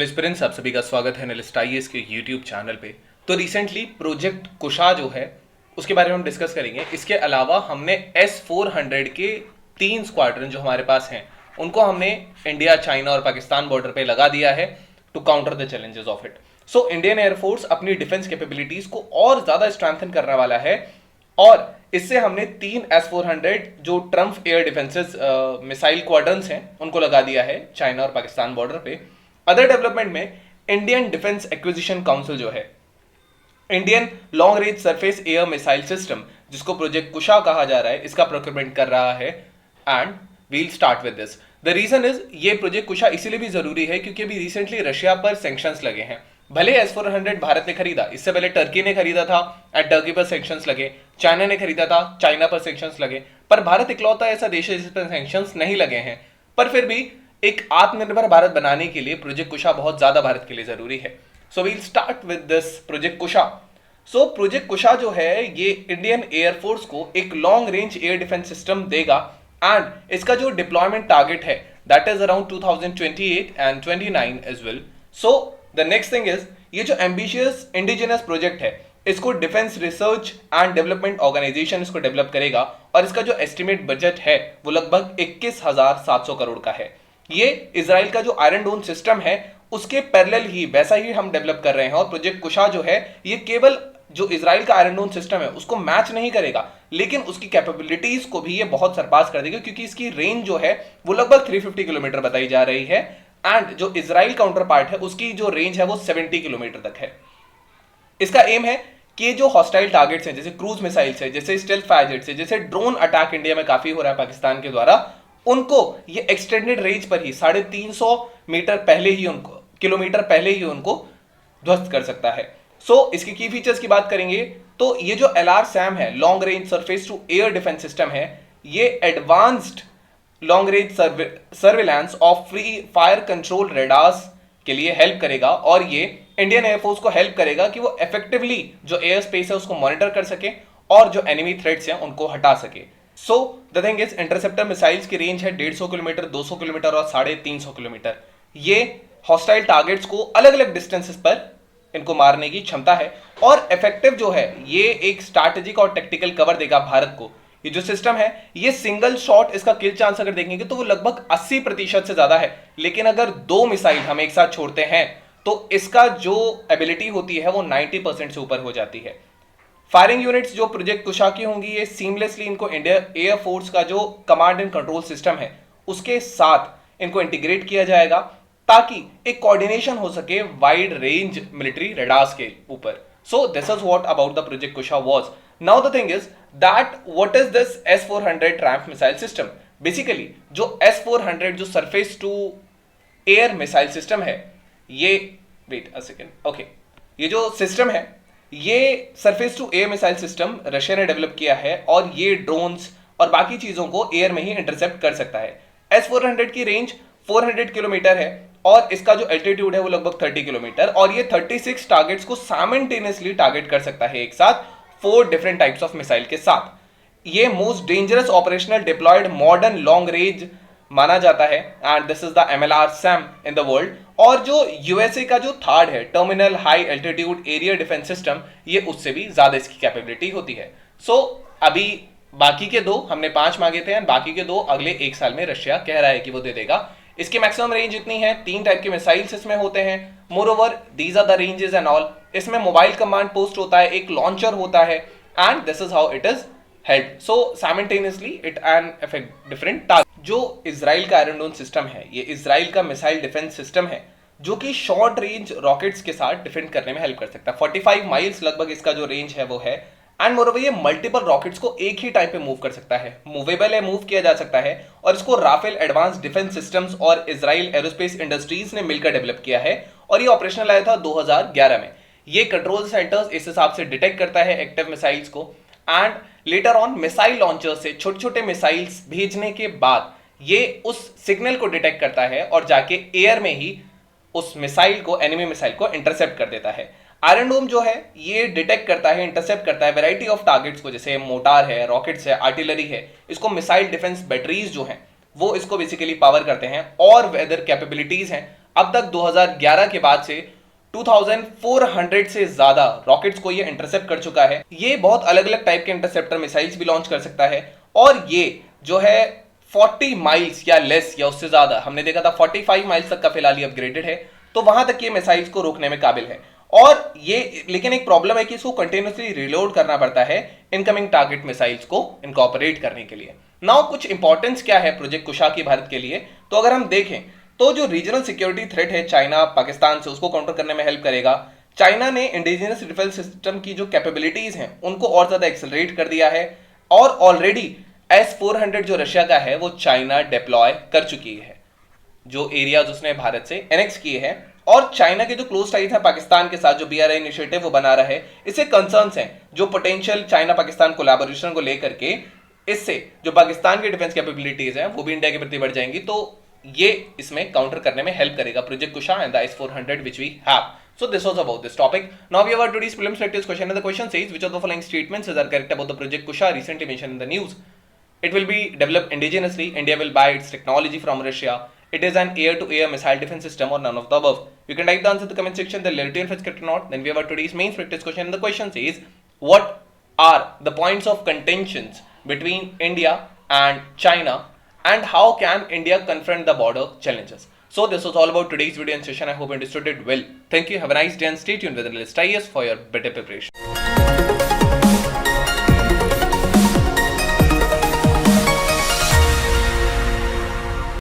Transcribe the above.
Aspirants, आप सभी का स्वागत है एनालिस्ट आईएएस के यूट्यूब चैनल पे। तो रिसेंटली प्रोजेक्ट कुशा जो है उसके बारे में हम डिस्कस करेंगे। इसके अलावा हमने S-400 के 3 स्क्वाड्रन जो हमारे पास हैं उनको हमने इंडिया, चाइना और पाकिस्तान बॉर्डर पे लगा दिया है to counter the challenges of it. So Indian air force अपनी डिफेंस कैपेबिलिटीज को और ज्यादा स्ट्रेंथन करने वाला है और इससे हमने 3 S-400 जो ट्रम्प एयर डिफेंसेस मिसाइल क्वाड्रंस हैं उनको लगा दिया है चाइना और पाकिस्तान बॉर्डर पे। अदर डेवलपमेंट में इंडियन डिफेंस एक्विजिशन काउंसिल जो है Indian long range surface air missile system, जिसको प्रोजेक्ट कुशा कहा जा रहा है, इसका प्रोक्योरमेंट कर रहा है and will start with this. The reason is ये प्रोजेक्ट कुशा इसीलिए भी जरूरी है क्योंकि अभी रिसेंटली रशिया पर सैंक्शंस लगे हैं। भले S-400 भारत ने खरीदा, इससे पहले टर्की ने खरीदा था एंड टर्की पर सैंक्शंस लगे, चाइना ने खरीदा था, चाइना पर सैंक्शंस लगे, पर भारत इकलौता ऐसा देश है जिस पर सैंक्शंस नहीं लगे हैं। पर फिर भी एक आत्मनिर्भर भारत बनाने के लिए प्रोजेक्ट कुशा बहुत ज्यादा भारत के लिए जरूरी है। So we'll start with this project कुशा। सो प्रोजेक्ट कुशा जो है ये इंडियन एयरफोर्स को एक long range air defence system देगा एंड इसका जो डिप्लॉयमेंट टारगेट है that is around 2028 and 29 as well. So the next thing is ये जो एम्बिशियस इंडिजिनस प्रोजेक्ट है इसको defence research and development organisation इसको डेवलप करेगा और इसका जो एस्टिमेट बजट है वो लगभग 21,700 करोड़ का है। ये इजराइल का जो आयरन डोम सिस्टम है उसके पैरेलल ही वैसा ही हम डेवलप कर रहे हैं और प्रोजेक्ट कुशा जो है ये केवल जो इजराइल का आयरन डोम सिस्टम है उसको मैच नहीं करेगा लेकिन उसकी कैपेबिलिटीज को भी ये बहुत सरपास कर देगा क्योंकि इसकी रेंज जो है वो लगभग 350 किलोमीटर बताई जा रही है एंड जो इजराइल काउंटर पार्ट है उसकी जो रेंज है वो 70 किलोमीटर तक है। इसका एम है कि जो हॉस्टाइल टारगेट्स हैं जैसे क्रूज मिसाइल्स है, जैसे स्टेल्थ फाइटर्स है, जैसे ड्रोन अटैक इंडिया में काफी हो रहा है पाकिस्तान के द्वारा, उनको ये एक्सटेंडेड रेंज पर ही 350 मीटर पहले ही उनको किलोमीटर पहले ही उनको ध्वस्त कर सकता है। सो इसकी की फीचर्स की बात करेंगे तो ये जो LRSAM है, long range surface to air defence system है, ये advanced long range surveillance of free fire control radars के लिए हेल्प करेगा और ये इंडियन एयरफोर्स को हेल्प करेगा कि वो इफेक्टिवली जो एयर स्पेस है उसको मॉनिटर कर सके और जो एनिमी थ्रेट्स हैं उनको हटा सके। So the thing is interceptor missiles की रेंज है 150 किलोमीटर, 200 किलोमीटर और 350 किलोमीटर। ये हॉस्टाइल टारगेट्स को अलग अलग डिस्टेंसेस पर इनको मारने की क्षमता है और इफेक्टिव जो है ये एक स्ट्रैटेजिक और टेक्टिकल कवर देगा भारत को। ये जो सिस्टम है ये सिंगल शॉट इसका किल चांस अगर देखेंगे तो वो लगभग 80% से ज्यादा है, लेकिन अगर 2 मिसाइल हम एक साथ छोड़ते हैं तो इसका जो एबिलिटी होती है वो 90% से ऊपर हो जाती है। फायरिंग यूनिट्स जो प्रोजेक्ट कुशा की होंगी ये सीमलेसली इनको इंडिया एयरफोर्स का जो कमांड एंड कंट्रोल सिस्टम है उसके साथ इनको इंटीग्रेट किया जाएगा ताकि एक कोऑर्डिनेशन हो सके वाइड रेंज मिलिट्री रडार्स के ऊपर। So this is what about the project Kusha was. Now the thing is that what is this S-400 Triumf missile system. Basically जो S-400 जो surface to air missile system है ये wait a second okay ये जो system है ये surface to air missile system Russia ने develop किया है और ये ड्रोन्स और बाकी चीजों को एयर में ही इंटरसेप्ट कर सकता है। S-400 की रेंज 400 किलोमीटर है और इसका जो एल्टीट्यूड है वो लगभग 30 किलोमीटर और ये 36 टारगेट्स को साइमल्टेनियसली टारगेट कर सकता है एक साथ 4 डिफरेंट टाइप्स ऑफ मिसाइल के साथ। ये most dangerous operational deployed modern long range माना जाता है and this is the MLRSAM in the world. और जो यूएसए का जो थर्ड है terminal high altitude area defence system, ये उससे भी ज्यादा इसकी कैपेबिलिटी होती है। सो अभी बाकी के 2 हमने 5 मांगे थे एंड बाकी के 2 अगले 1 साल में रशिया कह रहा है कि वो दे देगा। इसकी मैक्सिमम रेंज इतनी है, 3 टाइप के मिसाइल्स इसमें होते हैं। Moreover these are the ranges and all. इसमें मोबाइल कमांड पोस्ट होता है, एक लॉन्चर होता है and this is how it is held. So simultaneously it can affect different target. जो इजराइल का आयरन डोम सिस्टम है ये इजराइल का मिसाइल डिफेंस सिस्टम है जो कि शॉर्ट रेंज रॉकेट्स के साथ डिफेंड करने में हेल्प कर सकता है। 45 माइल्स लगभग इसका जो रेंज है वो है एंड मोरओवर ये मल्टीपल रॉकेट्स को एक ही टाइम पे मूव कर सकता है, मूवेबल है, मूव किया जा सकता है और इसको राफेल एडवांस डिफेंस सिस्टम्स और इजराइल एरोस्पेस इंडस्ट्रीज ने मिलकर डेवलप किया है और ये ऑपरेशनल आया था 2011 में। ये कंट्रोल सेंटर्स इस हिसाब से डिटेक्ट करता है एक्टिव मिसाइल्स को and later on missile launcher से छोटे छोटे मिसाइल्स भेजने के बाद ये उस सिग्नल को डिटेक्ट करता है और जाके एयर में ही उस मिसाइल को, एनिमी मिसाइल को इंटरसेप्ट कर देता है। आयरन डोम जो है ये डिटेक्ट करता है, इंटरसेप्ट करता है वैरायटी ऑफ टारगेट्स को, जैसे मोटार है, रॉकेट्स है, आर्टिलरी है। इसको मिसाइल डिफेंस बैटरीज जो हैं वो इसको बेसिकली पावर करते हैं और वेदर कैपेबिलिटीज हैं अब तक 2011 के बाद से 2400 से ज्यादा रॉकेट्स को ये इंटरसेप्ट कर चुका है। ये बहुत अलग अलग टाइप के इंटरसेप्टर मिसाइल्स भी लॉन्च कर सकता है, और ये जो है 40 माइल्स या लेस या उससे ज्यादा, हमने देखा था 45 माइल्स तक का फिलहाल ये अपग्रेडेड है, तो वहां तक ये मिसाइल्स को रोकने में काबिल है। और ये लेकिन एक प्रॉब्लम है कि इसको कंटिन्यूसली रिलोड करना पड़ता है इनकमिंग टारगेट मिसाइल्स को इनकॉर्पोरेट करने के लिए। नाउ कुछ इंपॉर्टेंस क्या है प्रोजेक्ट कुशा की भारत के लिए, तो अगर हम देखें तो जो रीजनल सिक्योरिटी थ्रेट है चाइना पाकिस्तान से, उसको काउंटर करने में हेल्प करेगा। चाइना ने इंडिजिनस डिफेंस सिस्टम की जो कैपेबिलिटीज हैं उनको और ज्यादा एक्सेलरेट कर दिया है, और ऑलरेडी S-400 जो रशिया का है वो चाइना डिप्लॉय कर चुकी है, जो एरियाज उसने भारत से एनेक्स किए हैं। और चाइना के जो क्लोज टाइज है पाकिस्तान के साथ, जो BRI इनिशिएटिव वो बना रहा है, इससे कंसर्न्स हैं जो पोटेंशियल चाइना पाकिस्तान कोलैबोरेशन को लेकर के, इससे जो पाकिस्तान की डिफेंस कैपेबिलिटीज हैं वो भी इंडिया के प्रति बढ़ जाएंगी। तो ये इसमें काउंटर करने में हेल्प करेगा project Kusha and the S-400 which we have. So this was about this topic. Now we have our today's prelims practice question, and the question says which of the following statements are correct about the project Kusha recently mentioned in the news? It will be developed indigenously. India will buy its technology from Russia. It is an air-to-air missile defense system, or none of the above. You can type the answer in the comment section. The reality and correct or not. Then we have our today's main practice question, and the question says what are the points of contentions between India and China, and how can India confront the border challenges? So this was all about today's video and session. I hope you understood it well. Thank you. Have a nice day and stay tuned with the list IS for your better preparation.